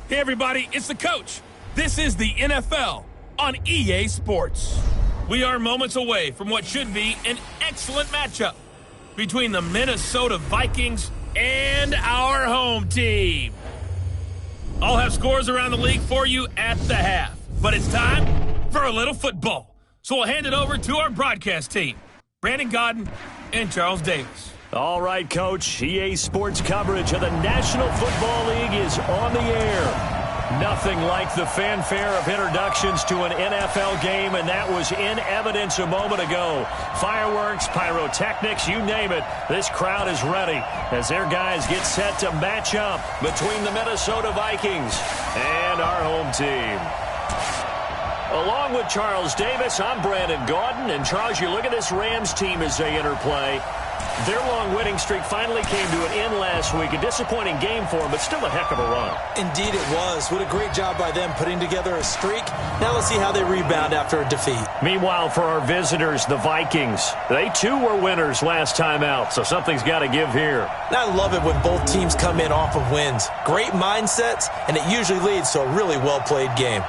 Hey everybody, it's the coach. This is the NFL on EA Sports. We are moments away from what should be an excellent matchup between the Minnesota Vikings and our home team. I'll have scores around the league for you at the half, but it's time for a little football. So we'll hand it over to our broadcast team, Brandon Godden and Charles Davis. All right, Coach. EA Sports coverage of the National Football League is on the air. Nothing like the fanfare of introductions to an NFL game, and that was in evidence a moment ago. Fireworks, pyrotechnics, you name it. This crowd is ready as their guys get set to match up between the Minnesota Vikings and our home team. Along with Charles Davis, I'm Brandon Gaudin. And, Charles, you look at this Rams team as they interplay. Their long winning streak finally came to an end last week. A disappointing game for them, but still a heck of a run. Indeed it was. What a great job by them putting together a streak. Now let's see how they rebound after a defeat. Meanwhile, for our visitors, the Vikings, they too were winners last time out, so something's got to give here. And I love it when both teams come in off of wins. Great mindsets, and it usually leads to a really well-played game.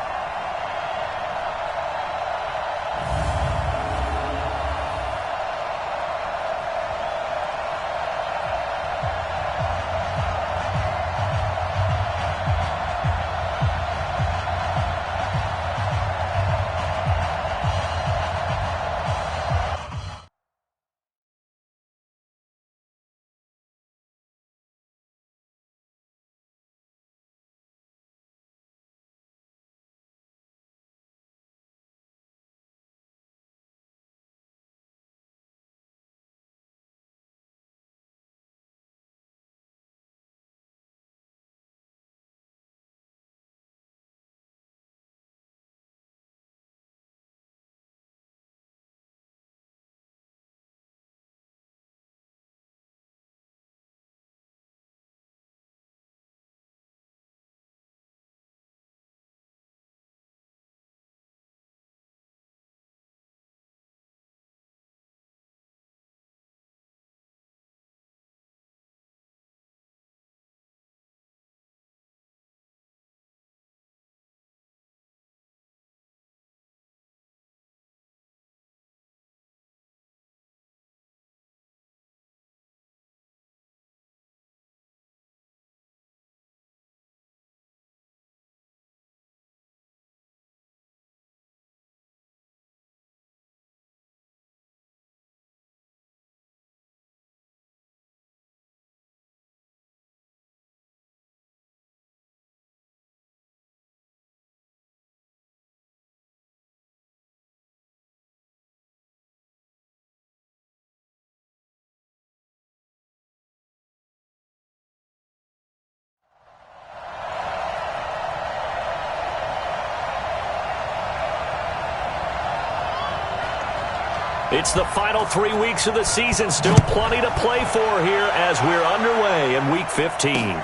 It's the final 3 weeks of the season. Still plenty to play for here as we're underway in Week 15.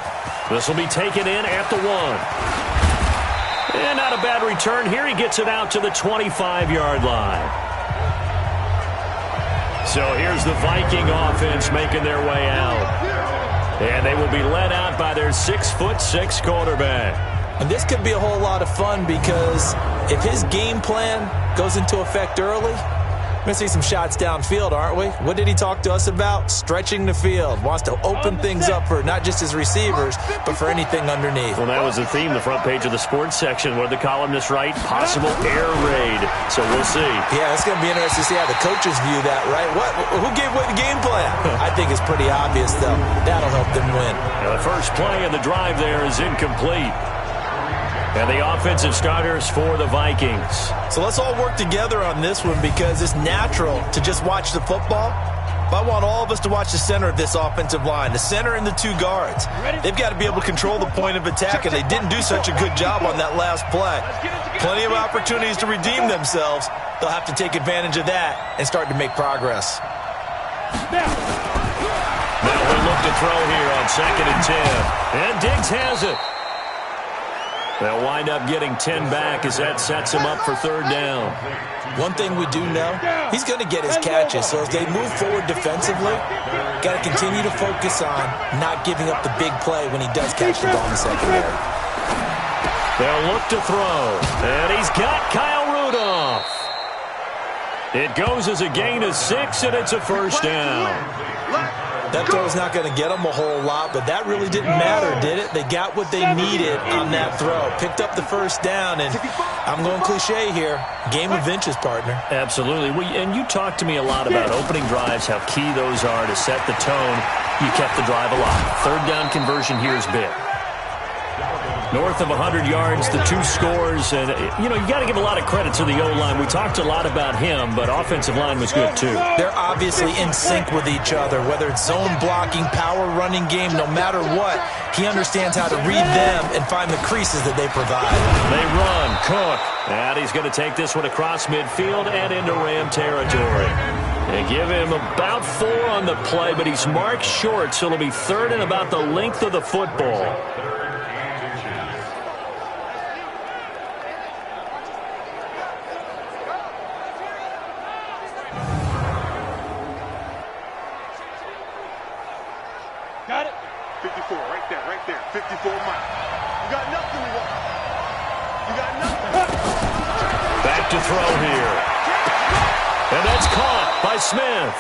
This will be taken in at the 1. And not a bad return here. He gets it out to the 25-yard line. So here's the Viking offense making their way out. And they will be led out by their 6'6" quarterback. And this could be a whole lot of fun because if his game plan goes into effect early, we're going to see some shots downfield, aren't we? What did he talk to us about? Stretching the field. Wants to open things up for not just his receivers, but for anything underneath. Well, that was the theme, the front page of the sports section. What did the columnists write? Possible air raid. So we'll see. Yeah, it's going to be interesting to see how the coaches view that, right? Who gave away the game plan? I think it's pretty obvious, though. That'll help them win. Now, the first play of the drive there is incomplete. And the offensive starters for the Vikings. So let's all work together on this one because it's natural to just watch the football. But I want all of us to watch the center of this offensive line, the center and the two guards. They've got to be able to control the point of attack, and they didn't do such a good job on that last play. Plenty of opportunities to redeem themselves. They'll have to take advantage of that and start to make progress. Now we'll look to throw here on 2nd and 10. And Diggs has it. They'll wind up getting 10 back as that sets him up for 3rd down. One thing we do know, he's going to get his catches. So as they move forward defensively, got to continue to focus on not giving up the big play when he does catch the ball in the secondary. They'll look to throw. And he's got Kyle Rudolph. It goes as a gain of 6, and it's a first down. That throw's not going to get them a whole lot, but that really didn't matter, did it? They got what they needed on that throw. Picked up the first down, and I'm going cliche here. Game of inches, partner. Absolutely. And you talked to me a lot about opening drives, how key those are to set the tone. You kept the drive alive. Third down conversion here is big. North of 100 yards, the 2 scores. And, you got to give a lot of credit to the O-line. We talked a lot about him, but offensive line was good, too. They're obviously in sync with each other, whether it's zone blocking, power running game, no matter what. He understands how to read them and find the creases that they provide. They run. Cook. And he's going to take this one across midfield and into Ram territory. They give him about 4 on the play, but he's marked short, so it'll be third and about the length of the football. Got it? 54, right there. 54 miles. You got nothing to want. You got nothing. Back to throw here. And that's caught by Smith.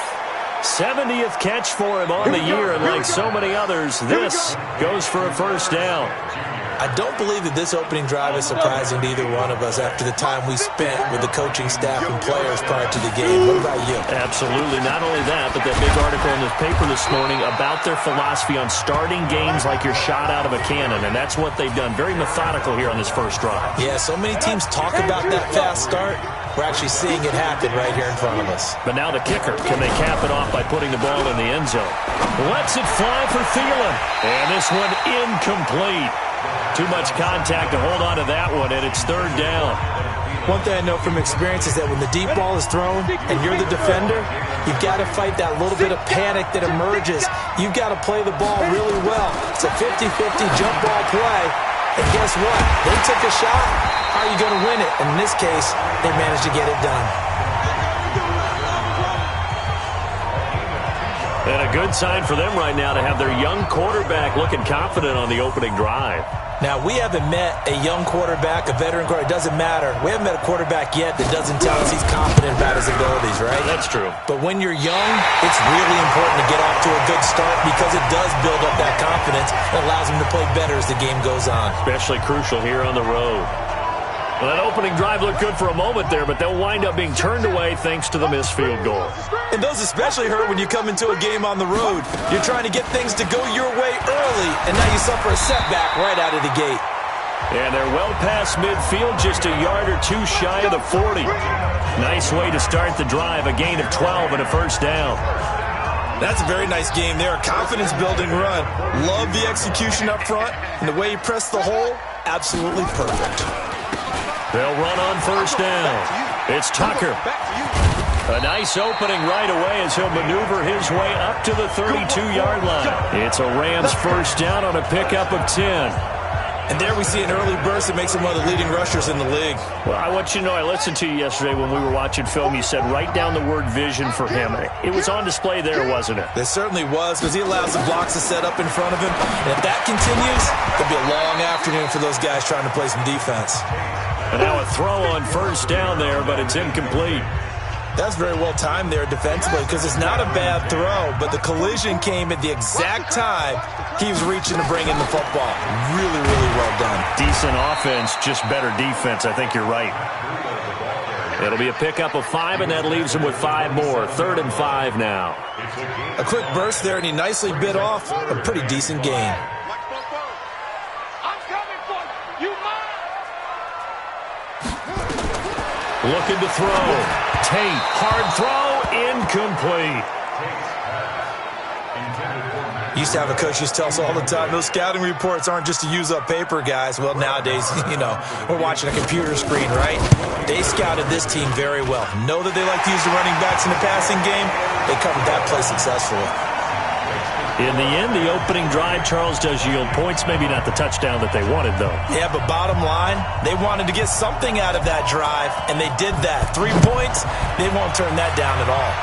70th catch for him on the year, and like so many others, this goes for a first down. I don't believe that this opening drive is surprising to either one of us after the time we spent with the coaching staff and players prior to the game. What about you? Absolutely. Not only that, but that big article in the paper this morning about their philosophy on starting games like you're shot out of a cannon, and that's what they've done. Very methodical here on this first drive. Yeah, so many teams talk about that fast start. We're actually seeing it happen right here in front of us. But now the kicker. Can they cap it off by putting the ball in the end zone? Lets it fly for Thielen. And this one incomplete. Too much contact to hold on to that one, and it's third down. One thing I know from experience is that when the deep ball is thrown and you're the defender, you've got to fight that little bit of panic that emerges. You've got to play the ball really well. It's a 50-50 jump ball play. And guess what? They took a shot. How are you going to win it? And in this case, they managed to get it done. And a good sign for them right now to have their young quarterback looking confident on the opening drive. Now, we haven't met a young quarterback, a veteran quarterback. It doesn't matter. We haven't met a quarterback yet that doesn't tell us he's confident about his abilities, right? That's true. But when you're young, it's really important to get off to a good start because it does build up that confidence and allows them to play better as the game goes on. Especially crucial here on the road. Well, that opening drive looked good for a moment there, but they'll wind up being turned away thanks to the missed field goal. And those especially hurt when you come into a game on the road. You're trying to get things to go your way early, and now you suffer a setback right out of the gate. And they're well past midfield, just a yard or two shy of the 40. Nice way to start the drive, a gain of 12 and a first down. That's a very nice game there, a confidence-building run. Love the execution up front, and the way he pressed the hole, absolutely perfect. They'll run on first down. It's Tucker. A nice opening right away as he'll maneuver his way up to the 32-yard line. It's a Rams first down on a pickup of 10. And there we see an early burst that makes him one of the leading rushers in the league. Well, I want you to know, I listened to you yesterday when we were watching film. You said write down the word vision for him. It was on display there, wasn't it? It certainly was, because he allows the blocks to set up in front of him. And if that continues, it'll be a long afternoon for those guys trying to play some defense. And now a throw on first down there, but it's incomplete. That's very well timed there defensively, because it's not a bad throw, but the collision came at the exact time he was reaching to bring in the football. Really, really well done. Decent offense, just better defense. I think you're right. It'll be a pickup of 5, and that leaves him with 5 more. 3rd and 5 now. A quick burst there, and he nicely bit off a pretty decent gain. Looking to throw. Tate, hard throw, incomplete. Used to have a coach used to tell us all the time, those scouting reports aren't just to use up paper, guys. Well, nowadays, we're watching a computer screen, right? They scouted this team very well. Know that they like to use the running backs in the passing game. They covered that play successfully. In the end, the opening drive, Charles, does yield points. Maybe not the touchdown that they wanted, though. Yeah, but bottom line, they wanted to get something out of that drive, and they did that. 3 points, they won't turn that down at all.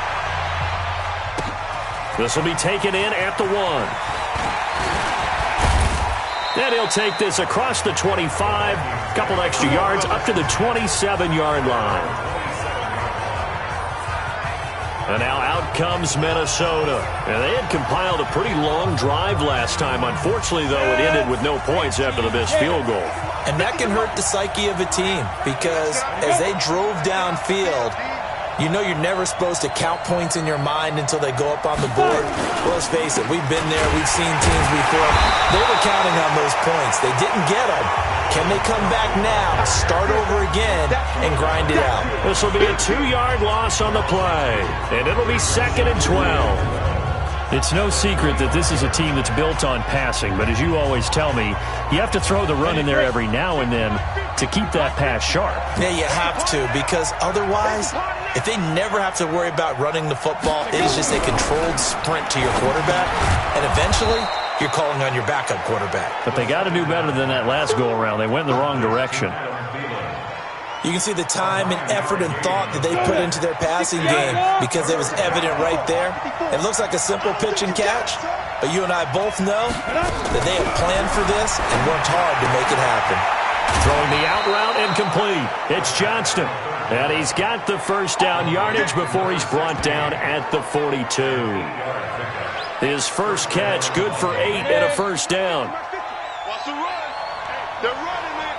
This will be taken in at the 1. And he'll take this across the 25, a couple extra yards, up to the 27-yard line. And now out comes Minnesota. And they had compiled a pretty long drive last time. Unfortunately, though, it ended with no points after the missed field goal. And that can hurt the psyche of a team because as they drove downfield, you know you're never supposed to count points in your mind until they go up on the board. Well, let's face it, we've been there. We've seen teams before. They were counting on those points. They didn't get them. Can they come back now, start over again, and grind it out? This will be a 2-yard loss on the play, and it'll be 2nd and 12. It's no secret that this is a team that's built on passing, but as you always tell me, you have to throw the run in there every now and then to keep that pass sharp. Yeah, you have to, because otherwise, if they never have to worry about running the football, it is just a controlled sprint to your quarterback, and eventually you're calling on your backup quarterback. But they got to do better than that last go-around. They went in the wrong direction. You can see the time and effort and thought that they put into their passing game because it was evident right there. It looks like a simple pitch and catch, but you and I both know that they have planned for this and worked hard to make it happen. Throwing the out route incomplete. It's Johnston. And he's got the first down yardage before he's brought down at the 42. His first catch, good for 8 and a first down. What's the run? They're running it.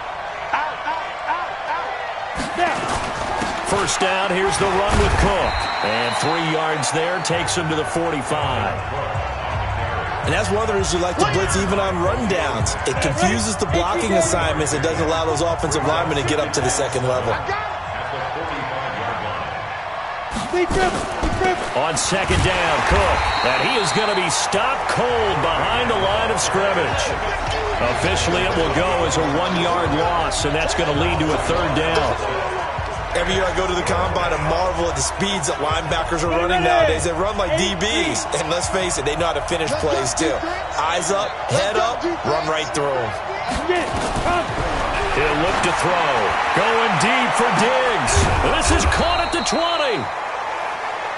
Out, out, out, out. First down, here's the run with Cook. And 3 yards there, takes him to the 45. And that's one of the reasons you like to blitz even on rundowns. It confuses the blocking assignments. It doesn't allow those offensive linemen to get up to the second level. On second down, Cook. And he is going to be stopped cold behind the line of scrimmage. Officially, it will go as a 1-yard loss, and that's going to lead to a 3rd down. Every year I go to the combine and marvel at the speeds that linebackers are running nowadays. They run like DBs. And let's face it, they know how to finish plays too. Eyes up, head up, run right through them. He'll look to throw. Going deep for Diggs. This is caught at the 20.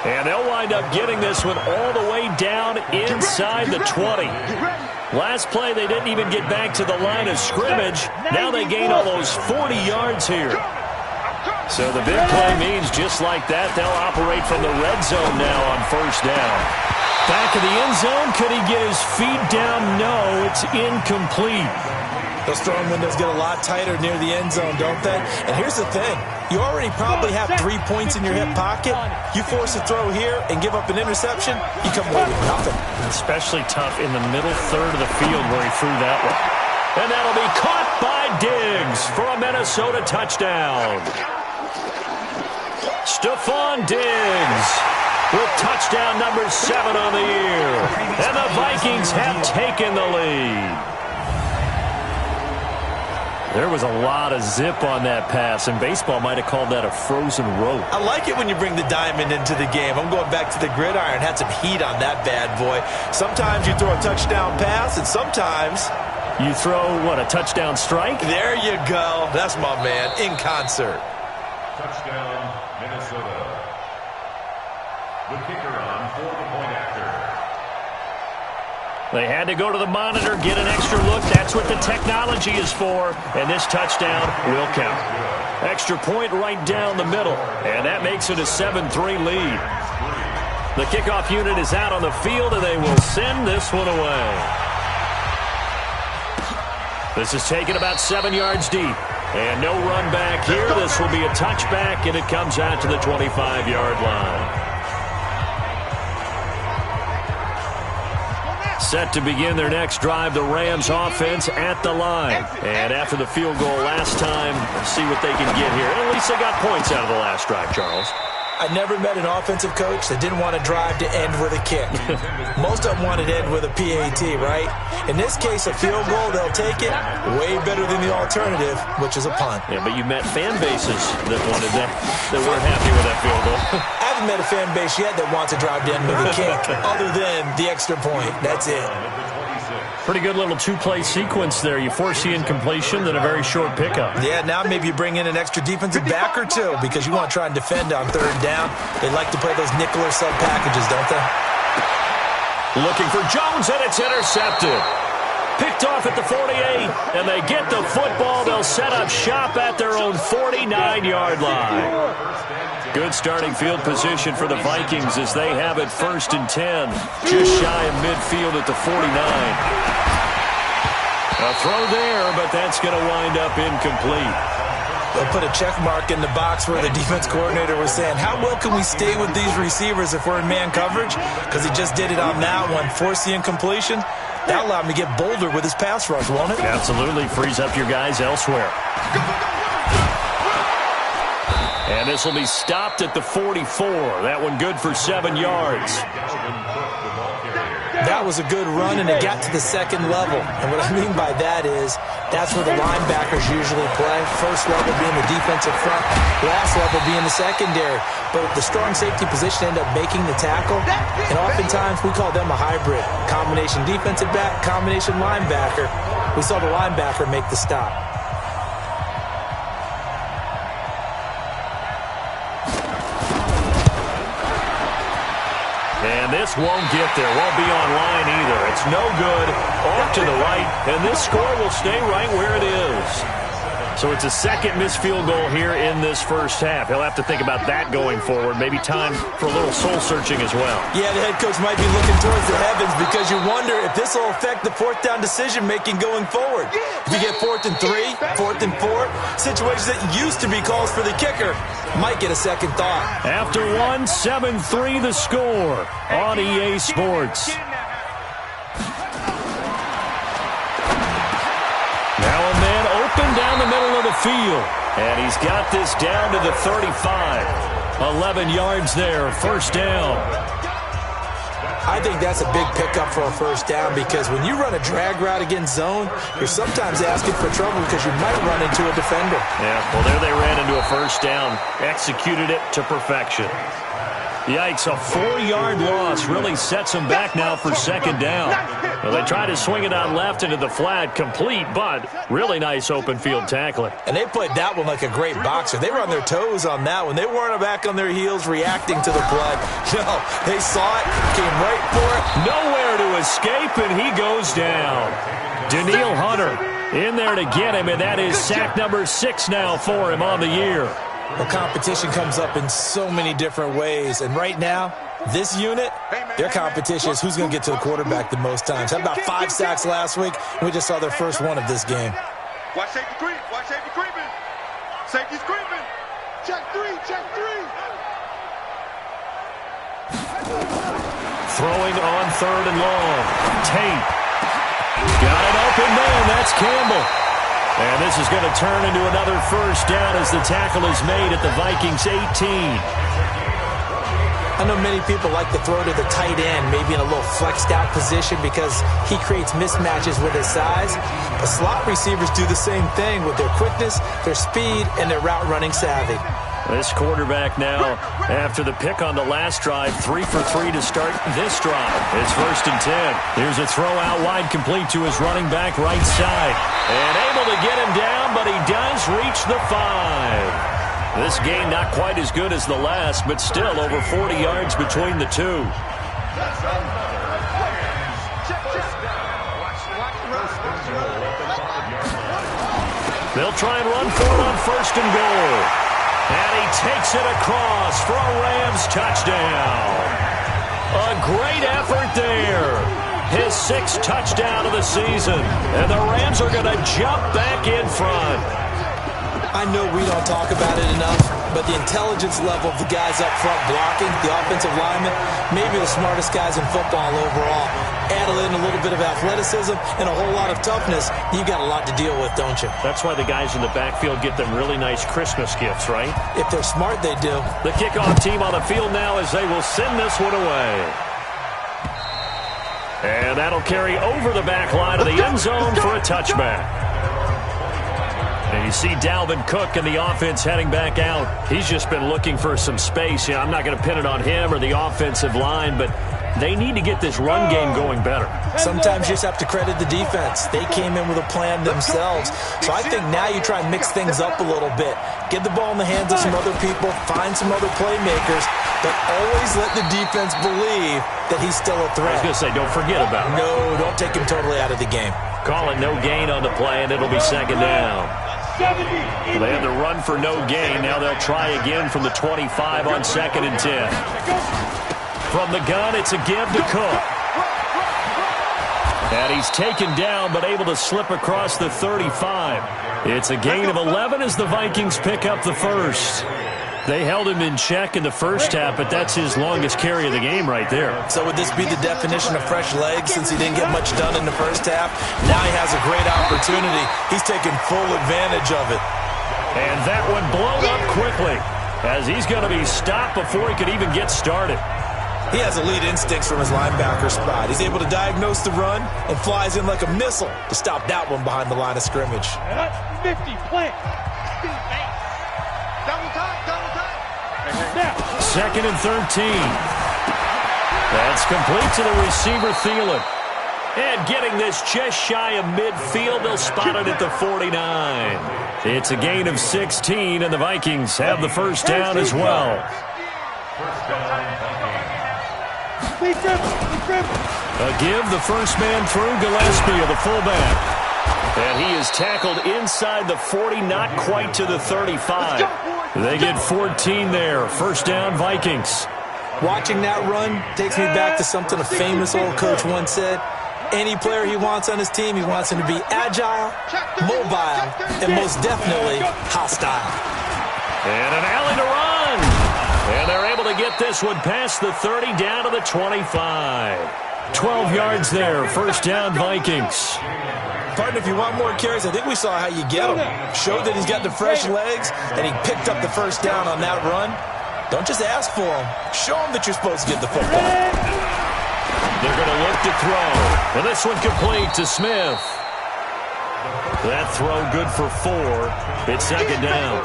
And they'll wind up getting this one all the way down inside the 20. Last play, they didn't even get back to the line of scrimmage. Now they gain almost 40 yards here. So the big play means just like that, they'll operate from the red zone now on first down. Back of the end zone, could he get his feet down? No, it's incomplete. Those throwing windows get a lot tighter near the end zone, don't they? And here's the thing. You already probably have 3 points in your hip pocket. You force a throw here and give up an interception, you come away with nothing. Especially tough in the middle third of the field where he threw that one. And that'll be caught by Diggs for a Minnesota touchdown. Stephon Diggs with touchdown number 7 on the year. And the Vikings have taken the lead. There was a lot of zip on that pass, and baseball might have called that a frozen rope. I like it when you bring the diamond into the game. I'm going back to the gridiron. Had some heat on that bad boy. Sometimes you throw a touchdown pass, and sometimes you throw, what, a touchdown strike? There you go. That's my man, in concert. Touchdown, Minnesota. The kicker on for the point after. They had to go to the monitor, get an extra look. That's what the technology is for. And this touchdown will count. Extra point right down the middle. And that makes it a 7-3 lead. The kickoff unit is out on the field, and they will send this one away. This is taken about 7 yards deep. And no run back here. This will be a touchback, and it comes out to the 25-yard line. Set to begin their next drive, the Rams offense at the line. And after the field goal last time, see what they can get here. At least they got points out of the last drive, Charles. I never met an offensive coach that didn't want to drive to end with a kick. Most of them wanted to end with a PAT, right? In this case, a field goal, they'll take it way better than the alternative, which is a punt. Yeah, but you met fan bases that wanted that weren't happy with that field goal. I haven't met a fan base yet that wants to drive to end with a kick, other than the extra point. That's it. Pretty good little two-play sequence there. You force the incompletion, then a very short pickup. Yeah, now maybe you bring in an extra defensive back or two because you want to try and defend on third down. They like to play those nickel or sub packages, don't they? Looking for Jones, and it's intercepted. Picked off at the 48, and they get the football. They'll set up shop at their own 49-yard line. Good starting field position for the Vikings as they have it 1st and 10, just shy of midfield at the 49. A throw there, but that's going to wind up incomplete. They'll put a check mark in the box where the defense coordinator was saying, how well can we stay with these receivers if we're in man coverage? Because he just did it on that one, forced the incompletion. That allowed him to get bolder with his pass rush, won't it? Absolutely. Frees up your guys elsewhere. And this will be stopped at the 44. That one good for 7 yards. That was a good run, and it got to the second level. And what I mean by that is that's where the linebackers usually play. First level being the defensive front, last level being the secondary. But the strong safety position ended up making the tackle, and oftentimes we call them a hybrid. Combination defensive back, combination linebacker. We saw the linebacker make the stop. And this won't get there. Won't be online either. It's no good. Off to the right. And this score will stay right where it is. So it's a second missed field goal here in this first half. He'll have to think about that going forward. Maybe time for a little soul-searching as well. Yeah, the head coach might be looking towards the heavens because you wonder if this will affect the fourth down decision-making going forward. If you get 4th and 3, 4th and 4, situations that used to be calls for the kicker might get a second thought. After 1, 7-3 the score on EA Sports. Now a man open down the middle of the field. And he's got this down to the 35. 11 yards there, first down. I think that's a big pickup for a first down because when you run a drag route against zone, you're sometimes asking for trouble because you might run into a defender. Yeah, well, there they ran into a first down. Executed it to perfection. Yikes, a 4-yard loss really sets them back now for second down. Well, they try to swing it out left into the flat, complete, but really nice open field tackling. And they played that one like a great boxer. They were on their toes on that one. They weren't back on their heels reacting to the play. No, they saw it, came right for it. Nowhere to escape, and he goes down. Daniil Hunter in there to get him, and that is sack number 6 now for him on the year. The competition comes up in so many different ways, and right now, this unit, their competition is who's going to get to the quarterback the most times. Had about 5 sacks last week, and we just saw their first one of this game. Watch safety creep. Watch safety creeping. Safety's creeping. Check 3. Check 3. Throwing on 3rd and long. Tate. Got an open man. That's Campbell. And this is going to turn into another first down as the tackle is made at the Vikings 18. I know many people like to throw to the tight end, maybe in a little flexed out position because he creates mismatches with his size. But slot receivers do the same thing with their quickness, their speed, and their route running savvy. This quarterback now, after the pick on the last drive, 3 for 3 to start this drive. It's 1st and 10. Here's a throw out wide complete to his running back right side. And able to get him down, but he does reach the 5. This game not quite as good as the last, but still over 40 yards between the two. They'll try and run for it on 1st and goal. And he takes it across for a Rams touchdown. A great effort there. His 6th touchdown of the season. And the Rams are going to jump back in front. I know we don't talk about it enough, but the intelligence level of the guys up front blocking, the offensive linemen, maybe the smartest guys in football overall. Add in a little bit of athleticism and a whole lot of toughness, you got a lot to deal with, don't you? That's why the guys in the backfield get them really nice Christmas gifts, right? If they're smart, they do. The kickoff team on the field now as they will send this one away. And that'll carry over the back line of the end zone for a touchback. And you see Dalvin Cook and the offense heading back out. He's just been looking for some space. I'm not going to pin it on him or the offensive line, but they need to get this run game going better. Sometimes you just have to credit the defense. They came in with a plan themselves. So I think now you try and mix things up a little bit. Get the ball in the hands of some other people, find some other playmakers, but always let the defense believe that he's still a threat. I was going to say, don't forget about him. No, don't take him totally out of the game. Call it no gain on the play, and it'll be second down. They had the run for no gain. Now they'll try again from the 25 on 2nd and 10. From the gun, it's a give to Cook. And he's taken down, but able to slip across the 35. It's a gain of 11 as the Vikings pick up the first. They held him in check in the first half, but that's his longest carry of the game right there. So would this be the definition of fresh legs since he didn't get much done in the first half? Now he has a great opportunity. He's taking full advantage of it. And that one blown up quickly as he's going to be stopped before he could even get started. He has elite instincts from his linebacker spot. He's able to diagnose the run and flies in like a missile to stop that one behind the line of scrimmage. That's 50, plant. Double time. 2nd and 13. That's complete to the receiver, Thielen. And getting this just shy of midfield, they'll spot it at the 49. It's a gain of 16, and the Vikings have the first down as well. A give, the first man through, Gillespie, the fullback. And he is tackled inside the 40, not quite to the 35. They get 14 there. First down, Vikings. Watching that run takes me back to something a famous old coach once said. Any player he wants on his team, he wants him to be agile, mobile, and most definitely hostile. And an alley to run. And they're able to get this one past the 30 down to the 25. 12 yards there. First down, Vikings. Partner, if you want more carries, I think we saw how you get him. Showed that he's got the fresh legs, and he picked up the first down on that run. Don't just ask for him. Show him that you're supposed to get the football. They're going to look to throw. And this one complete to Smith. That throw good for 4. It's second down.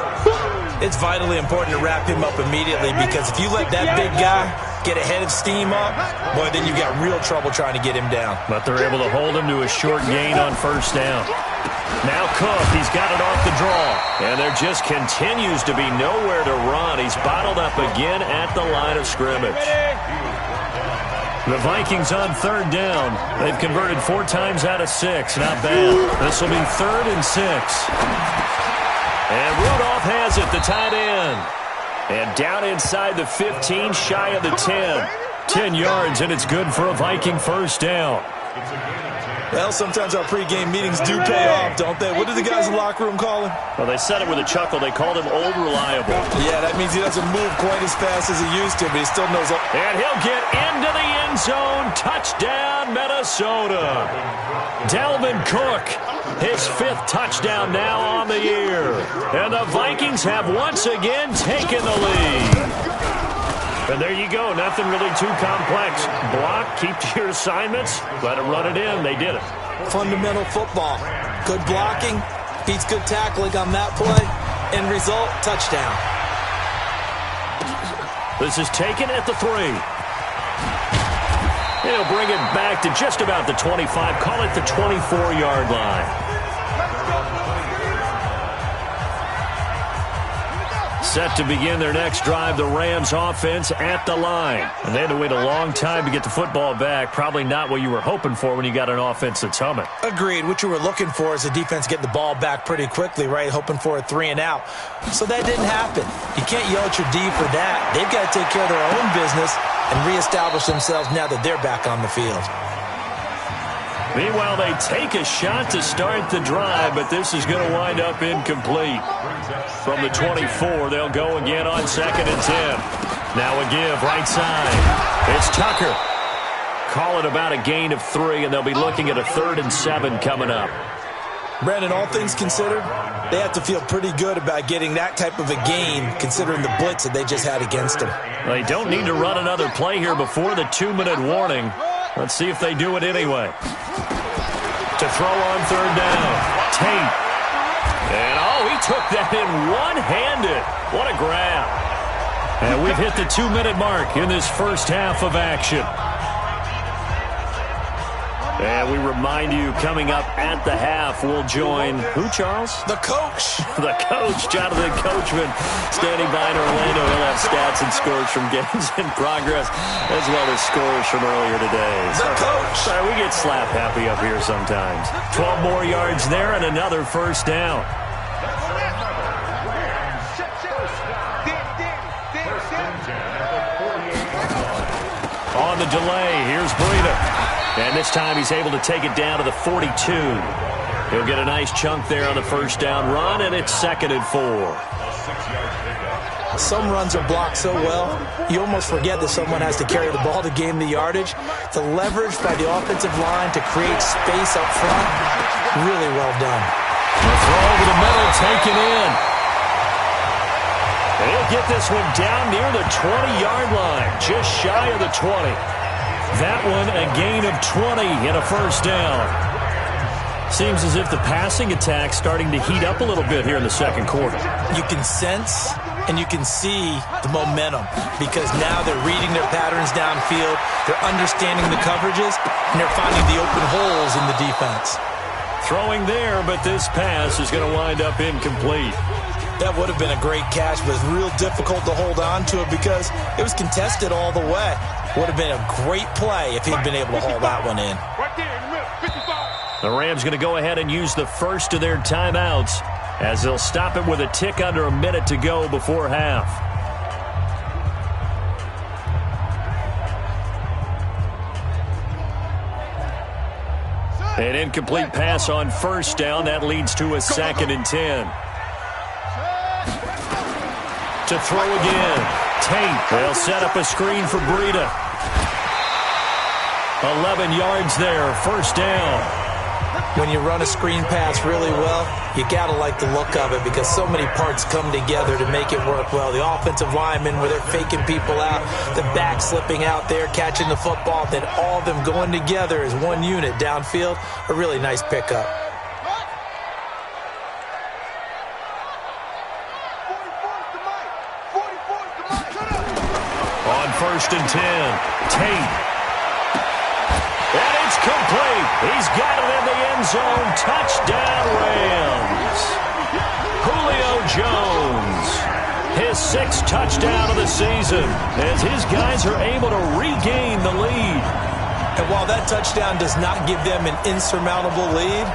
It's vitally important to wrap him up immediately because if you let that big guy get a head of steam up, boy, then you've got real trouble trying to get him down. But they're able to hold him to a short gain on first down. Now Cook, he's got it off the draw. And there just continues to be nowhere to run. He's bottled up again at the line of scrimmage. The Vikings on third down. They've converted 4 times out of 6. Not bad. This will be 3rd and 6. And Rudolph has it, the tight end. And down inside the 15, shy of the 10. 10 yards, and it's good for a Viking first down. Well, sometimes our pregame meetings do pay off, don't they? What do the guys in the locker room call him? Well, they said it with a chuckle. They called him Old Reliable. Yeah, that means he doesn't move quite as fast as he used to, but he still knows. And he'll get into the end zone. Touchdown, Minnesota. Dalvin Cook, his 5th touchdown now on the year. And the Vikings have once again taken the lead. And there you go. Nothing really too complex. Block, keep to your assignments, let them run it in. They did it. Fundamental football. Good blocking, beats good tackling on that play. End result, touchdown. This is taken at the 3. He'll bring it back to just about the 25. Call it the 24-yard line. Set to begin their next drive, the Rams offense at the line. And they had to wait a long time to get the football back. Probably not what you were hoping for when you got an offense that's humming. Agreed. What you were looking for is the defense getting the ball back pretty quickly, right? Hoping for a 3 and out. So that didn't happen. You can't yell at your D for that. They've got to take care of their own business and reestablish themselves now that they're back on the field. Meanwhile, they take a shot to start the drive, but this is going to wind up incomplete. From the 24, they'll go again on 2nd and 10. Now a give, right side. It's Tucker. Call it about a gain of 3, and they'll be looking at a 3rd and 7 coming up. Brandon, all things considered, they have to feel pretty good about getting that type of a gain, considering the blitz that they just had against them. They don't need to run another play here before the 2-minute warning. Let's see if they do it anyway. To throw on 3rd down. Tate. And, he took that in one-handed. What a grab. And we've hit the 2-minute mark in this first half of action. And we remind you, coming up at the half, we'll join who, Charles? The coach. The coach, Jonathan Coachman, standing by in Orlando. He'll have stats and scores from games in progress, as well as scores from earlier today. The coach. Sorry, we get slap happy up here sometimes. 12 more yards there and another first down. On the delay, here's Breida. And this time he's able to take it down to the 42. He'll get a nice chunk there on the first down run, and it's 2nd and 4. Some runs are blocked so well, you almost forget that someone has to carry the ball to gain the yardage. The leverage by the offensive line to create space up front, really well done. The throw over the middle, taken in. And he'll get this one down near the 20-yard line, just shy of the 20. That one a gain of 20 and a first down. Seems as if the passing attack's starting to heat up a little bit here in the second quarter. You can sense and you can see the momentum because now they're reading their patterns downfield, they're understanding the coverages, and they're finding the open holes in the defense. Throwing there, but this pass is going to wind up incomplete. That would have been a great catch, but it's real difficult to hold on to it because it was contested all the way. Would have been a great play if he'd been able to haul that one in. The Rams going to go ahead and use the first of their timeouts as they'll stop it with a tick under a minute to go before half. An incomplete pass on first down. That leads to a 2nd and 10. To throw again. Tate. They'll set up a screen for Breida. 11 yards there. First down. When you run a screen pass really well, you got to like the look of it because so many parts come together to make it work well. The offensive linemen, where they're faking people out, the back slipping out there, catching the football, then all of them going together as one unit downfield. A really nice pickup. On 1st and 10, Tate. And it's complete. He's got it in the end zone. Touchdown, Rams. Julio Jones. His 6th touchdown of the season as his guys are able to regain the lead. And while that touchdown does not give them an insurmountable lead,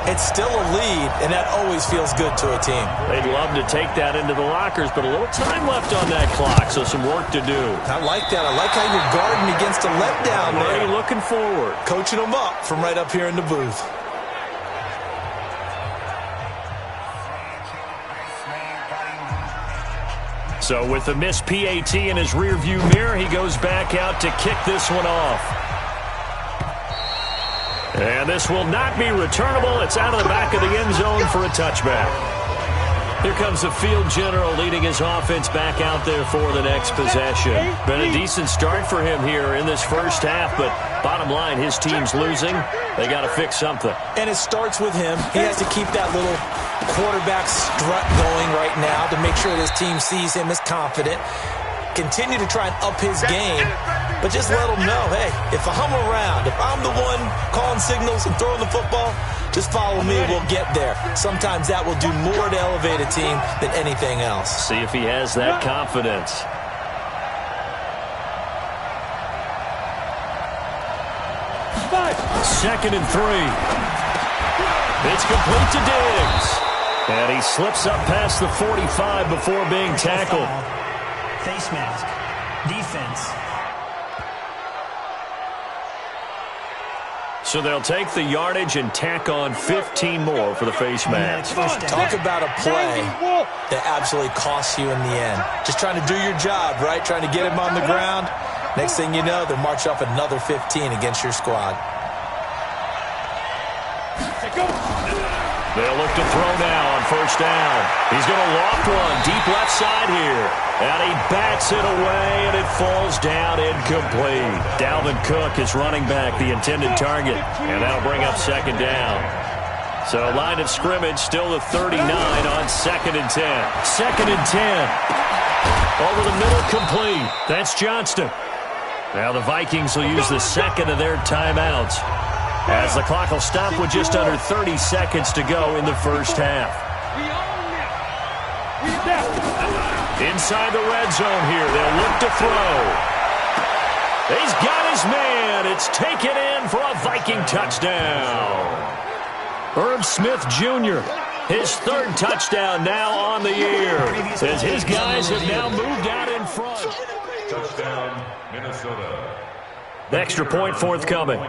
it's still a lead, and that always feels good to a team. They'd love to take that into the lockers, but a little time left on that clock, so some work to do. I like that. I like how you're guarding against a letdown there. Already looking forward. Coaching them up from right up here in the booth. So with the missed PAT in his rearview mirror, he goes back out to kick this one off. And this will not be returnable. It's out of the back of the end zone for a touchback. Here comes the field general leading his offense back out there for the next possession. Been a decent start for him here in this first half, but bottom line, his team's losing. They got to fix something. And it starts with him. He has to keep that little quarterback strut going right now to make sure his team sees him as confident. Continue to try and up his game, but just let him know, hey, if I'm around, if I'm the one calling signals and throwing the football, just follow me, we'll get there. Sometimes that will do more to elevate a team than anything else. See if he has that confidence. Second and 3. It's complete to Diggs. And he slips up past the 45 before being tackled. Face mask. Defense. So they'll take the yardage and tack on 15 more for the face mask. Talk about a play that absolutely costs you in the end. Just trying to do your job, right? Trying to get him on the ground. Next thing you know, they'll march off another 15 against your squad. They'll look to throw now on first down. He's going to loft one deep left side here. And he bats it away, and it falls down incomplete. Dalvin Cook is running back, the intended target. And that'll bring up second down. So line of scrimmage still the 39 on 2nd and 10. 2nd and 10. Over the middle, complete. That's Johnston. Now the Vikings will use the second of their timeouts. as the clock will stop with just under 30 seconds to go in the first half. Inside the red zone here, they'll look to throw. He's got his man. It's taken in for a Viking touchdown. Herb Smith Jr., his third touchdown now on the year, as his guys have now moved out in front. Touchdown, Minnesota. Extra point forthcoming.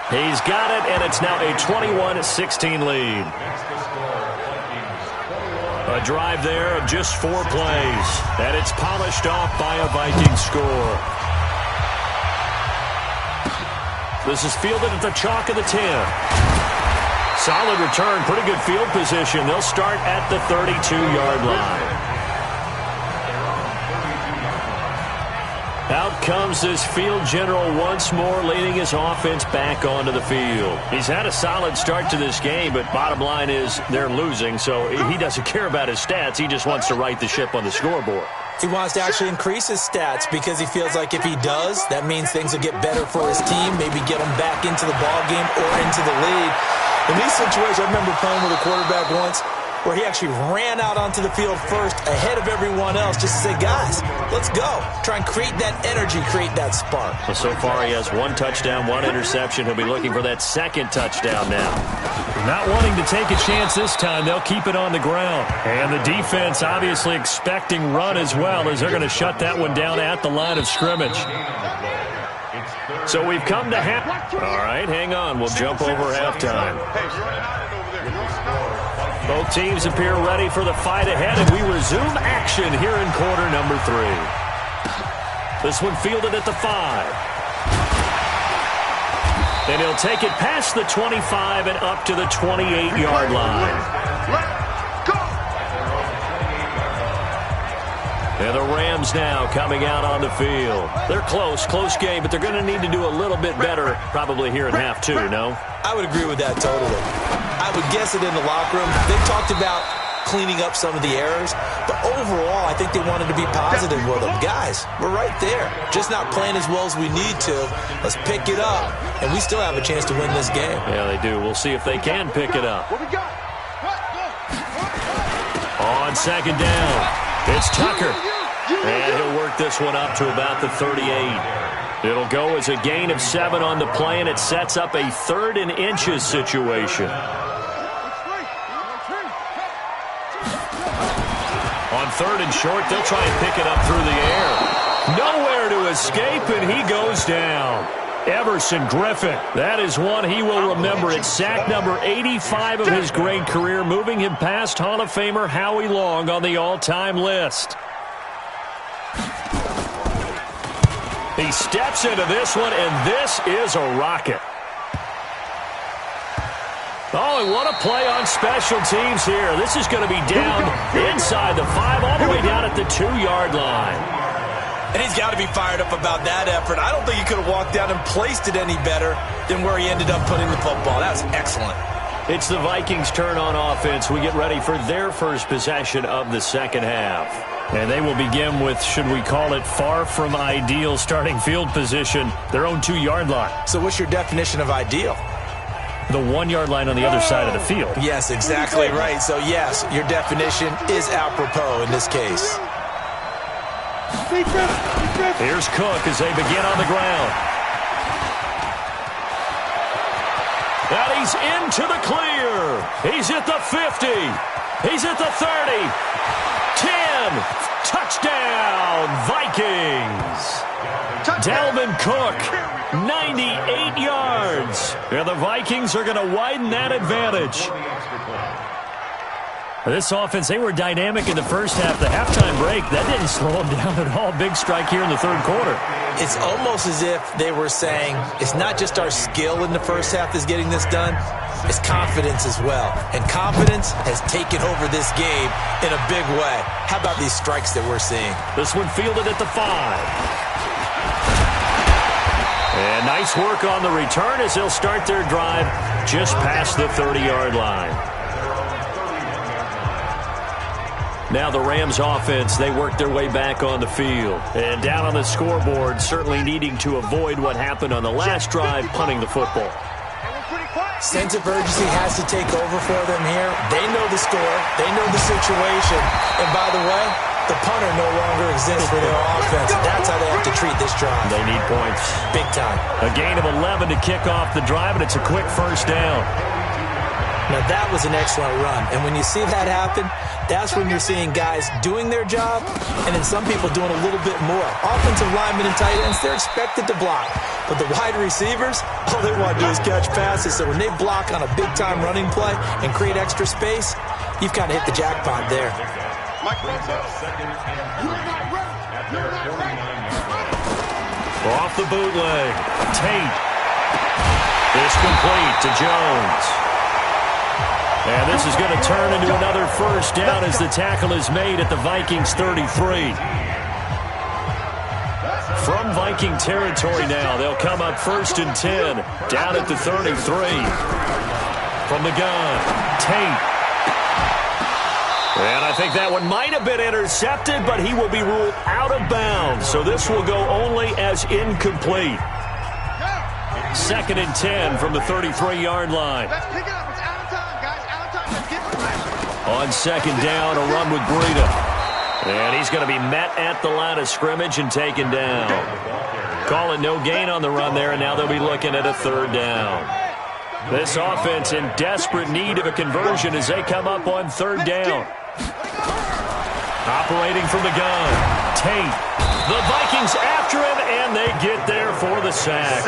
He's got it, and it's now a 21-16 lead. A drive there of just 4 plays, and it's polished off by a Viking score. This is fielded at the chalk of the 10. Solid return, pretty good field position. They'll start at the 32-yard line. Out comes this field general once more, leading his offense back onto the field. He's had a solid start to this game, but bottom line is they're losing, so he doesn't care about his stats. He just wants to right the ship on the scoreboard. He wants to actually increase his stats because he feels like if he does, that means things will get better for his team, maybe get him back into the ball game or into the lead. In these situations, I remember playing with a quarterback once where he actually ran out onto the field first ahead of everyone else just to say, guys, let's go. Try and create that energy, create that spark. Well, so far he has 1 touchdown, 1 interception. He'll be looking for that second touchdown now. Not wanting to take a chance this time, they'll keep it on the ground. And the defense obviously expecting run as well, as they're going to shut that one down at the line of scrimmage. So we've come to half. All right, hang on. We'll jump over halftime. Both teams appear ready for the fight ahead, and we resume action here in quarter number 3. This one fielded at the 5. And he'll take it past the 25 and up to the 28-yard line. And the Rams now coming out on the field. They're close game, but they're going to need to do a little bit better probably here in half 2, no? I would agree with that totally. I would guess it in the locker room. They talked about cleaning up some of the errors, but overall, I think they wanted to be positive with them. Guys, we're right there. Just not playing as well as we need to. Let's pick it up, and we still have a chance to win this game. Yeah, they do. We'll see if they can pick it up. On second down, it's Tucker. And he'll work this one up to about the 38. It'll go as a gain of 7 on the play, and it sets up a 3rd and inches situation. On 3rd and short, they'll try and pick it up through the air. Nowhere to escape, and he goes down. Everson Griffin, that is one he will remember. It's sack number 85 of his great career, moving him past Hall of Famer Howie Long on the all-time list. He steps into this one, and this is a rocket. Oh, and what a play on special teams here. This is going to be down inside the 5, all the way down at the 2-yard line. And he's got to be fired up about that effort. I don't think he could have walked down and placed it any better than where he ended up putting the football. That was excellent. It's the Vikings' turn on offense. We get ready for their first possession of the second half. And they will begin with, should we call it, far from ideal starting field position, their own 2-yard line. So what's your definition of ideal? The 1-yard line on the other side of the field. Yes, exactly right. So, yes, your definition is apropos in this case. Here's Cook as they begin on the ground. And he's into the clear. He's at the 50. He's at the 30. 10. Touchdown, Vikings. Dalvin Cook, 98 yards. And the Vikings are going to widen that advantage. This offense, they were dynamic in the first half. The halftime break, that didn't slow them down at all. Big strike here in the third quarter. It's almost as if they were saying, it's not just our skill in the first half that's getting this done, it's confidence as well. And confidence has taken over this game in a big way. How about these strikes that we're seeing? This one fielded at the 5. And nice work on the return as they'll start their drive just past the 30-yard line. Now the Rams offense, they work their way back on the field. And down on the scoreboard, certainly needing to avoid what happened on the last drive, punting the football. Sense of urgency has to take over for them here. They know the score. They know the situation. And by the way, the punter no longer exists for their offense. That's how they have to treat this drive. They need points. Big time. A gain of 11 to kick off the drive, and it's a quick first down. Now, that was an excellent run. And when you see that happen, that's when you're seeing guys doing their job and then some people doing a little bit more. Offensive linemen and tight ends, they're expected to block. But the wide receivers, all they want to do is catch passes. So when they block on a big-time running play and create extra space, you've kind of hit the jackpot there. Off the bootleg. Tate. It's complete to Jones. And this is going to turn into another first down as the tackle is made at the Vikings 33. From Viking territory now, they'll come up 1st and 10, down at the 33. From the gun, Tate. And I think that one might have been intercepted, but he will be ruled out of bounds. So this will go only as incomplete. 2nd and 10 from the 33-yard line. Let's pick it up. It's out of time, guys. Out of time. Let's get it back. On 2nd down, a run with Breida. And he's going to be met at the line of scrimmage and taken down. Call it no gain on the run there, and now they'll be looking at a 3rd down. This offense in desperate need of a conversion as they come up on 3rd down. Operating from the gun, Tate. The Vikings after him, and they get there for the sack.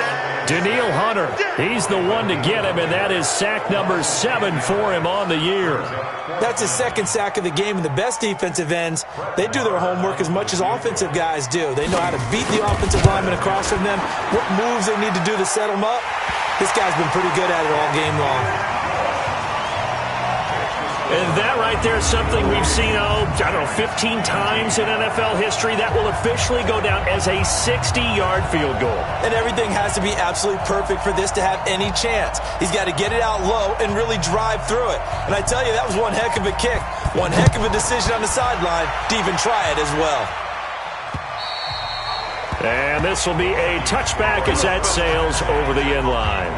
Daniil Hunter, he's the one to get him, and that is sack number 7 for him on the year. That's his 2nd sack of the game, and the best defensive ends, they do their homework as much as offensive guys do. They know how to beat the offensive lineman across from them, what moves they need to do to set them up. This guy's been pretty good at it all game long. And that right there is something we've seen, 15 times in NFL history. That will officially go down as a 60-yard field goal. And everything has to be absolutely perfect for this to have any chance. He's got to get it out low and really drive through it. And I tell you, that was one heck of a kick. One heck of a decision on the sideline to even try it as well. And this will be a touchback as that sails over the end line.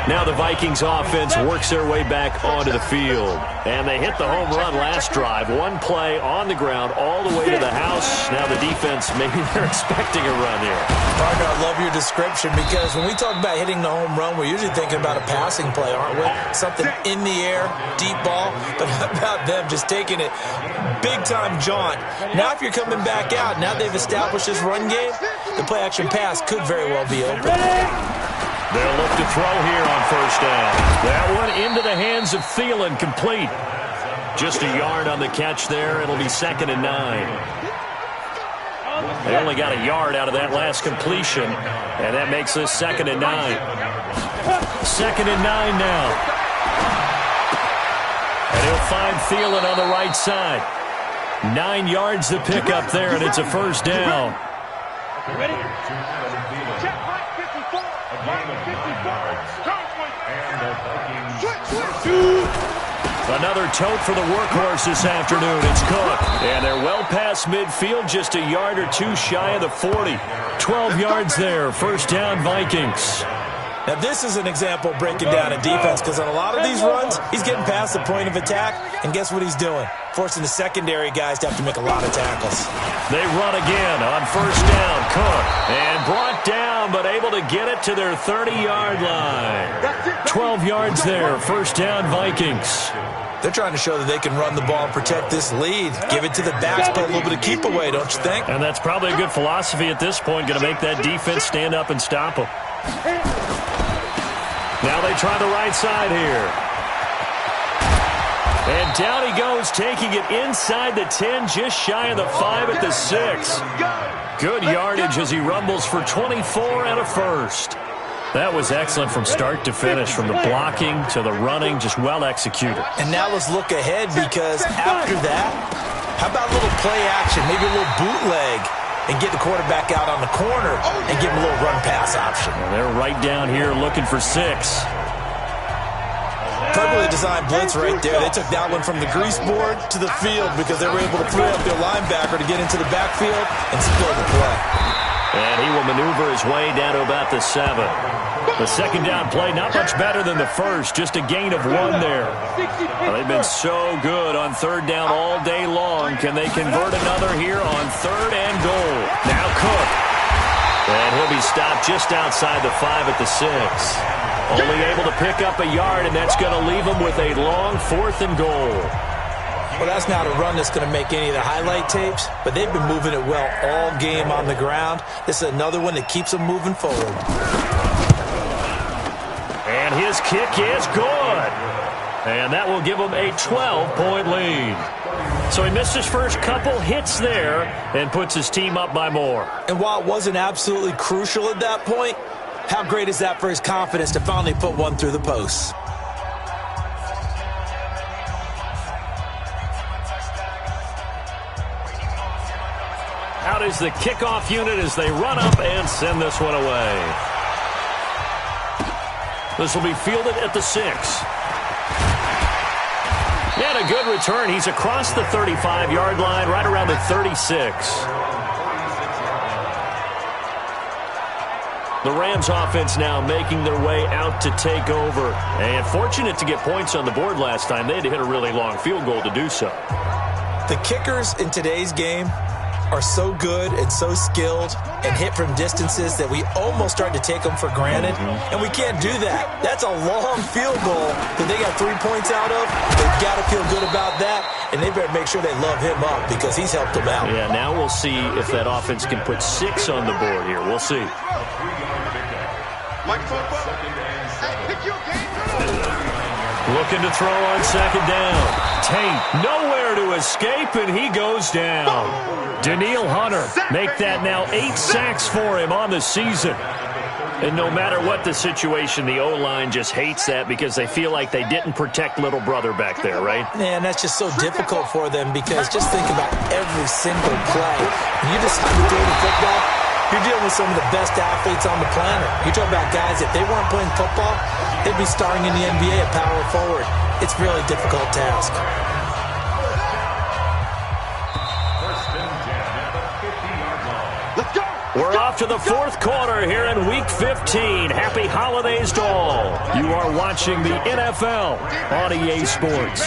Now the Vikings offense works their way back onto the field. And they hit the home run last drive. One play on the ground all the way to the house. Now the defense, maybe they're expecting a run here. Parker, I love your description because when we talk about hitting the home run, we're usually thinking about a passing play, aren't we? Something in the air, deep ball. But how about them just taking it big-time jaunt? Now if you're coming back out, now they've established this run game, the play-action pass could very well be open. They'll look to throw here on 1st down. That one into the hands of Thielen, complete. Just a yard on the catch there. It'll be 2nd and 9. They only got a yard out of that last completion, and that makes this 2nd and 9. 2nd and 9 now. And he'll find Thielen on the right side. 9 yards to pick up there, and it's a 1st down. Ready? Check right 54. Right 54. Another tote for the workhorse this afternoon. It's Cook. And they're well past midfield, just a yard or two shy of the 40. 12 yards there. 1st down, Vikings. Now, this is an example of breaking down a defense because on a lot of these runs, he's getting past the point of attack, and guess what he's doing? Forcing the secondary guys to have to make a lot of tackles. They run again on 1st down. Cook. And brought down, but able to get it to their 30-yard line. 12 yards there. 1st down, Vikings. They're trying to show that they can run the ball and protect this lead. Give it to the backs, put a little bit of keep away, don't you think? And that's probably a good philosophy at this point, going to make that defense stand up and stop them. Now they try the right side here. And down he goes, taking it inside the 10, just shy of the 5 at the 6. Good yardage as he rumbles for 24 and a 1st. That was excellent from start to finish, from the blocking to the running, just well executed. And now let's look ahead because after that, how about a little play action, maybe a little bootleg, and get the quarterback out on the corner and give him a little run-pass option. Well, they're right down here looking for 6. Perfectly designed blitz right there. They took that one from the grease board to the field because they were able to free up their linebacker to get into the backfield and spill the play. And he will maneuver his way down to about the 7. The second down play, not much better than the first, just a gain of 1 there. Well, they've been so good on third down all day long. Can they convert another here on 3rd and goal? Now Cook. And he'll be stopped just outside the 5 at the 6. Only able to pick up a yard, and that's going to leave him with a long 4th and goal. Well, that's not a run that's going to make any of the highlight tapes, but they've been moving it well all game on the ground. This is another one that keeps them moving forward. And his kick is good. And that will give him a 12-point lead. So he missed his first couple hits there and puts his team up by more. And while it wasn't absolutely crucial at that point, how great is that for his confidence to finally put one through the posts? Out is the kickoff unit as they run up and send this one away. This will be fielded at the 6. And a good return. He's across the 35-yard line, right around the 36. The Rams offense now making their way out to take over. And fortunate to get points on the board last time. They had to hit a really long field goal to do so. The kickers in today's game are so good and so skilled and hit from distances that we almost start to take them for granted, and we can't do that. That's a long field goal that they got 3 points out of. They've got to feel good about that, and they better make sure they love him up because he's helped them out. Yeah, now we'll see if that offense can put 6 on the board here. We'll see. Looking to throw on second down. Tate nowhere to escape, and he goes down. Daniil Hunter make that now 8 sacks for him on the season. And no matter what the situation, the O-line just hates that because they feel like they didn't protect little brother back there, right? Man, that's just so difficult for them because just think about every single play. When you decide to throw the football, you're dealing with some of the best athletes on the planet. You're talking about guys, if they weren't playing football, they'd be starring in the NBA at power forward. It's a really difficult task. We're off to the 4th quarter here in Week 15. Happy holidays to all. You are watching the NFL on EA Sports.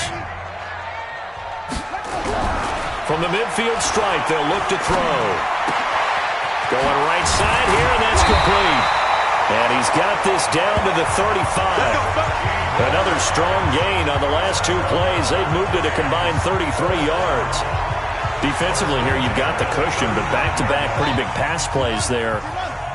From the midfield stripe, they'll look to throw. Going right side here, and that's complete. And he's got this down to the 35. Another strong gain on the last 2 plays. They've moved it a combined 33 yards. Defensively here, you've got the cushion, but back-to-back pretty big pass plays there.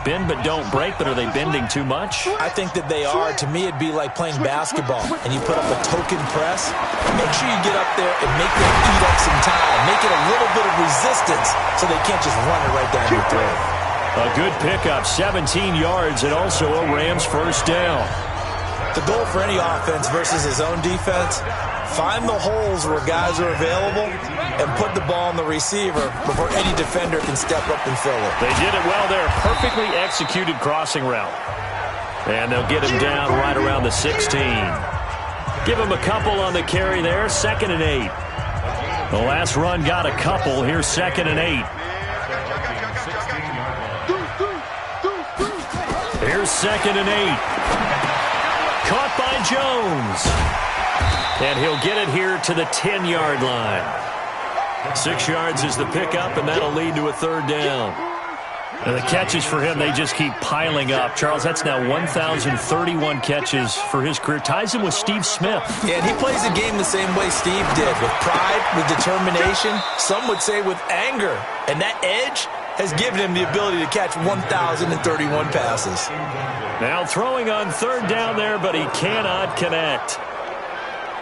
Bend but don't break, but are they bending too much? I think that they are. To me, it'd be like playing basketball, and you put up a token press. Make sure you get up there and make them eat up some time. Make it a little bit of resistance so they can't just run it right down your throat. A good pickup, 17 yards, and also a Rams first down. The goal for any offense versus his own defense, find the holes where guys are available and put the ball on the receiver before any defender can step up and fill it. They did it well there. Perfectly executed crossing route. And they'll get him down right around the 16. Give him a couple on the carry there. 2nd and 8. The last run got a couple. Here's 2nd and 8. Here's 2nd and 8. Caught by Jones. And he'll get it here to the 10-yard line. 6 yards is the pickup, and that'll lead to a 3rd down. And the catches for him, they just keep piling up. Charles, that's now 1,031 catches for his career. Ties him with Steve Smith. Yeah, and he plays the game the same way Steve did, with pride, with determination, some would say with anger. And that edge has given him the ability to catch 1,031 passes. Now throwing on 3rd down there, but he cannot connect.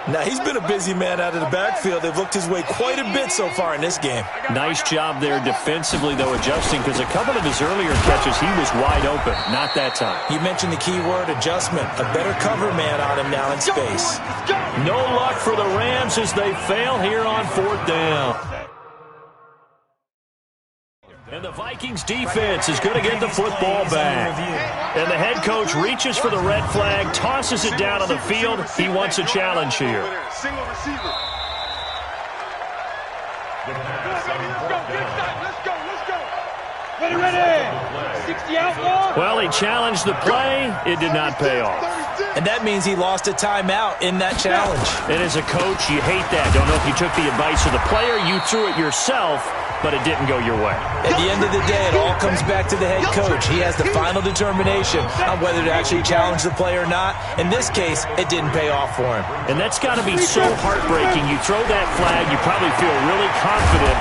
Now, he's been a busy man out of the backfield. They've looked his way quite a bit so far in this game. Nice job there defensively, though, adjusting, because a couple of his earlier catches, he was wide open. Not that time. You mentioned the key word, adjustment. A better cover man on him now in space. No luck for the Rams as they fail here on 4th down. And the Vikings defense is going to get the football back. And the head coach reaches for the red flag, tosses it down on the field. He wants a challenge here. Single receiver. Ready. 60 out. Well, he challenged the play. It did not pay off. And that means he lost a timeout in that challenge. And as a coach, you hate that. Don't know if you took the advice of the player. You threw it yourself, but it didn't go your way. At the end of the day, it all comes back to the head coach. He has the final determination on whether to actually challenge the play or not. In this case, it didn't pay off for him. And that's got to be so heartbreaking. You throw that flag, you probably feel really confident,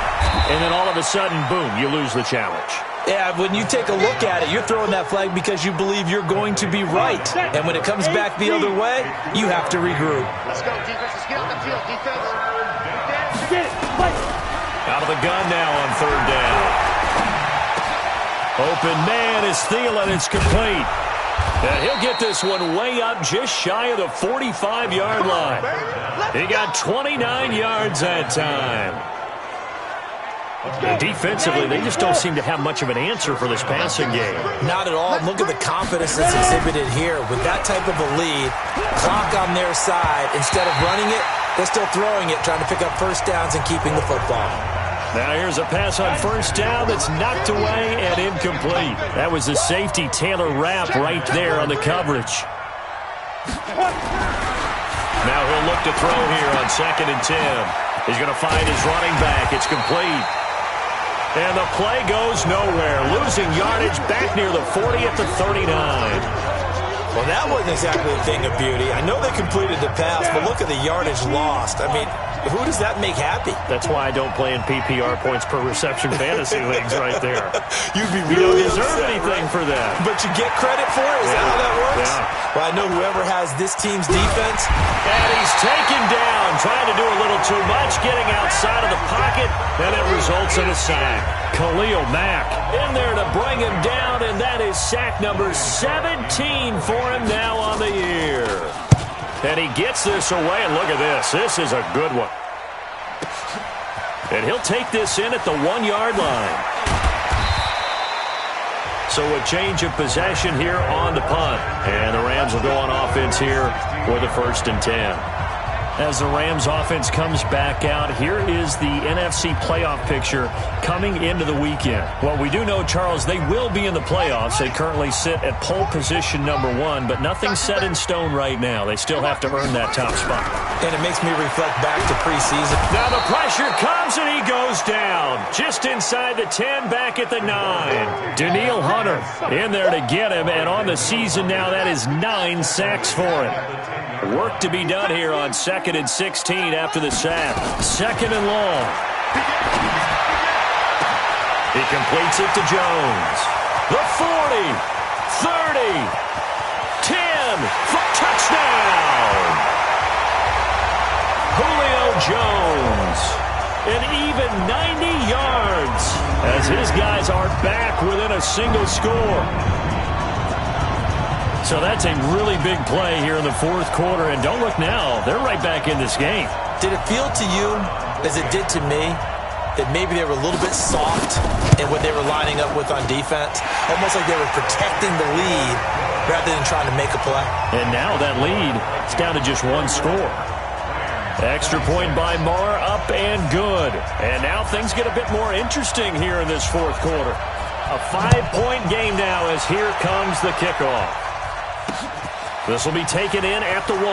and then all of a sudden, boom, you lose the challenge. Yeah, when you take a look at it, you're throwing that flag because you believe you're going to be right. And when it comes back the other way, you have to regroup. Let's go, defense. Let's get on the field, defense. Out of the gun now on third down. Open man is Thielen. It's complete. And he'll get this one way up just shy of the 45-yard line. He got 29 yards that time. And defensively, they just don't seem to have much of an answer for this passing game. Not at all. Look at the confidence that's exhibited here. With that type of a lead, clock on their side, instead of running it, they're still throwing it, trying to pick up first downs and keeping the football. Now here's a pass on first down that's knocked away and incomplete. That was a safety Taylor Rapp right there on the coverage. Now he'll look to throw here on 2nd and 10. He's going to find his running back. It's complete. And the play goes nowhere. Losing yardage back near the 40 at the 39. Well, that wasn't exactly a thing of beauty. I know they completed the pass, but look at the yardage lost. I mean, who does that make happy? That's why I don't play in PPR points per reception fantasy leagues right there. You'd be You don't really deserve upset, anything right? for that. But you get credit for it? Is that how that works? Yeah. Well, I know whoever has this team's defense. And he's taken down, trying to do a little too much, getting outside of the pocket, and it results in a sack. Khalil Mack in there to bring him down, and that is sack number 17 for him now on the year. And he gets this away, and look at this. This is a good one. And he'll take this in at the 1-yard line. So a change of possession here on the punt. And the Rams will go on offense here with a 1st and 10. As the Rams offense comes back out, here is the NFC playoff picture coming into the weekend. Well, we do know, Charles, they will be in the playoffs. They currently sit at pole position number 1, but nothing's set in stone right now. They still have to earn that top spot. And it makes me reflect back to preseason. Now the pressure comes and he goes down. Just inside the 10, back at the 9. Danielle Hunter in there to get him, and on the season now, that is 9 sacks for him. Work to be done here on 2nd and 16 after the sack. 2nd and long. He completes it to Jones. The 40, 30, 10 for touchdown. Julio Jones, an even 90 yards as his guys are back within a single score. So that's a really big play here in the 4th quarter. And don't look now, they're right back in this game. Did it feel to you, as it did to me, that maybe they were a little bit soft in what they were lining up with on defense? Almost like they were protecting the lead rather than trying to make a play. And now that lead is down to just 1 score. Extra point by Marr, up and good. And now things get a bit more interesting here in this 4th quarter. A 5-point game now as here comes the kickoff. This will be taken in at the 1.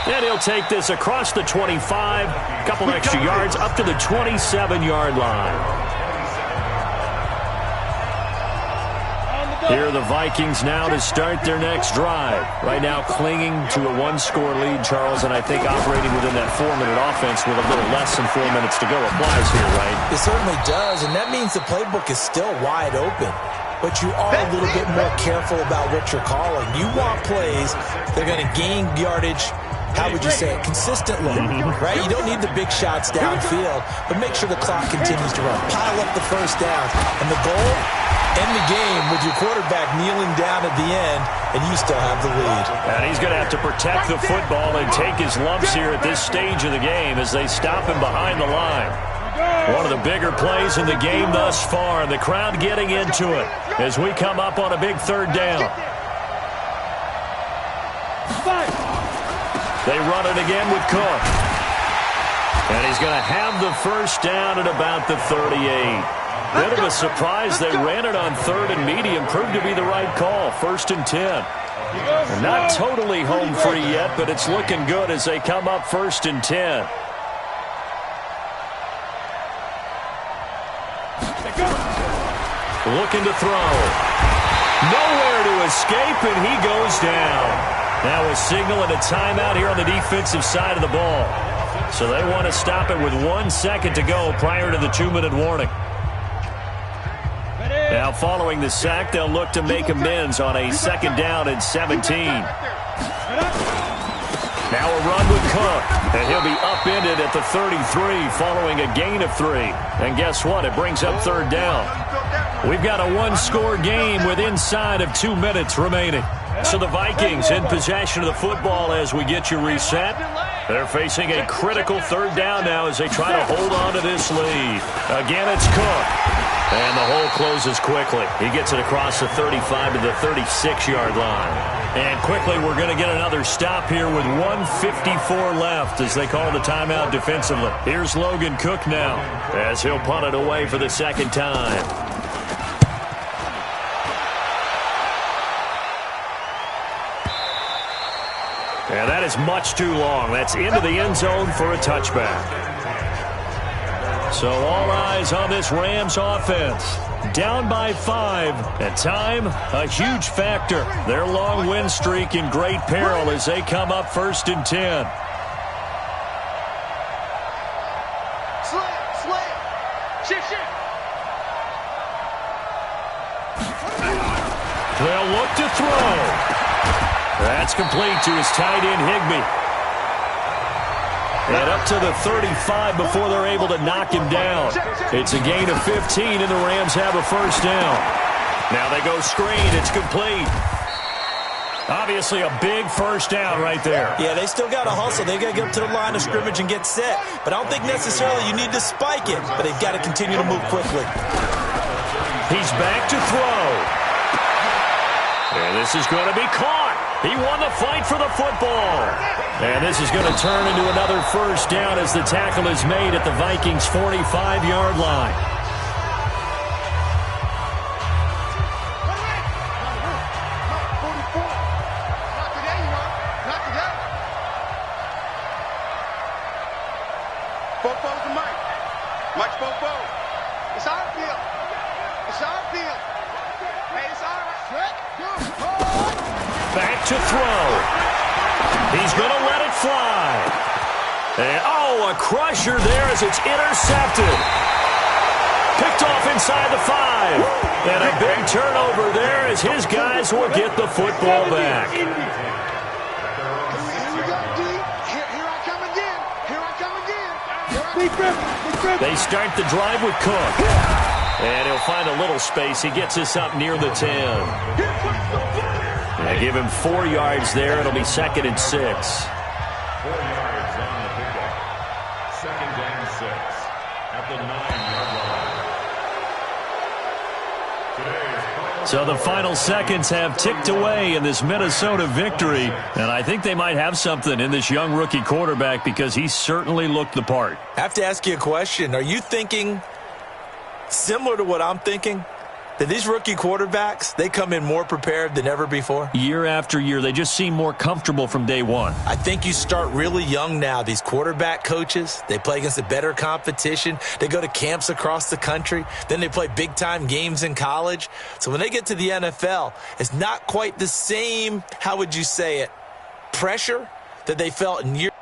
And he'll take this across the 25. A couple extra yards up to the 27-yard line. Here are the Vikings now to start their next drive. Right now clinging to a 1-score lead, Charles, and I think operating within that 4-minute offense with a little less than 4 minutes to go applies here, right? It certainly does, and that means the playbook is still wide open. But you are a little bit more careful about what you're calling. You want plays that are going to gain yardage, how would you say it, consistently, right? You don't need the big shots downfield, but make sure the clock continues to run. Pile up the first downs. And the goal, end the game with your quarterback kneeling down at the end, and you still have the lead. And he's going to have to protect the football and take his lumps here at this stage of the game as they stop him behind the line. One of the bigger plays in the game thus far, and the crowd getting into it as we come up on a big third down. They run it again with Cook. And he's going to have the first down at about the 38. Bit of a surprise. They ran it on third and medium. Proved to be the right call. 1st and 10. They're not totally home free yet, but it's looking good as they come up 1st and 10. Looking to throw. Nowhere to escape, and he goes down. Now a signal and a timeout here on the defensive side of the ball. So they want to stop it with 1 second to go prior to the 2-minute warning. Now following the sack, they'll look to make amends on a 2nd down and 17. Now a run with Cook, and he'll be upended at the 33 following a gain of 3. And guess what? It brings up 3rd down. We've got a 1-score game with inside of 2 minutes remaining. So the Vikings in possession of the football as we get you reset. They're facing a critical 3rd down now as they try to hold on to this lead. Again, it's Cook. And the hole closes quickly. He gets it across the 35 to the 36-yard line. And quickly, we're going to get another stop here with 1:54 left as they call the timeout defensively. Here's Logan Cook now as he'll punt it away for the 2nd time. And that is much too long. That's into the end zone for a touchback. So all eyes on this Rams offense. Down by 5. And time, a huge factor. Their long win streak in great peril as they come up 1st and 10. They'll look to throw. That's complete to his tight end, Higbee. And up to the 35 before they're able to knock him down. It's a gain of 15, and the Rams have a 1st down. Now they go screen. It's complete. Obviously a big 1st down right there. Yeah, they still got to hustle. They got to get up to the line of scrimmage and get set. But I don't think necessarily you need to spike it. But they've got to continue to move quickly. He's back to throw. And this is going to be caught. He won the fight for the football. And this is going to turn into another 1st down as the tackle is made at the Vikings' 45-yard line. Bofo's the mic. Mike's Bofo. It's our field. It's our field. Hey, it's our Back to throw. He's going to let it fly. And, oh, a crusher there as it's intercepted. Picked off inside the 5. And a big turnover there as his guys will get the football back. Here we go, D. Here I come again. Here I come again. They start the drive with Cook. And he'll find a little space. He gets this up near the 10. They give him 4 yards there. It'll be 2nd and 6. 4 yards on the pickup. 2nd and 6 at the 9-yard line. So the final seconds have ticked away in this Minnesota victory. And I think they might have something in this young rookie quarterback because he certainly looked the part. I have to ask you a question. Are you thinking similar to what I'm thinking? That these rookie quarterbacks, they come in more prepared than ever before? Year after year, they just seem more comfortable from day one. I think you start really young now. These quarterback coaches, they play against a better competition. They go to camps across the country. Then they play big-time games in college. So when they get to the NFL, it's not quite the same, how would you say it, pressure that they felt in years.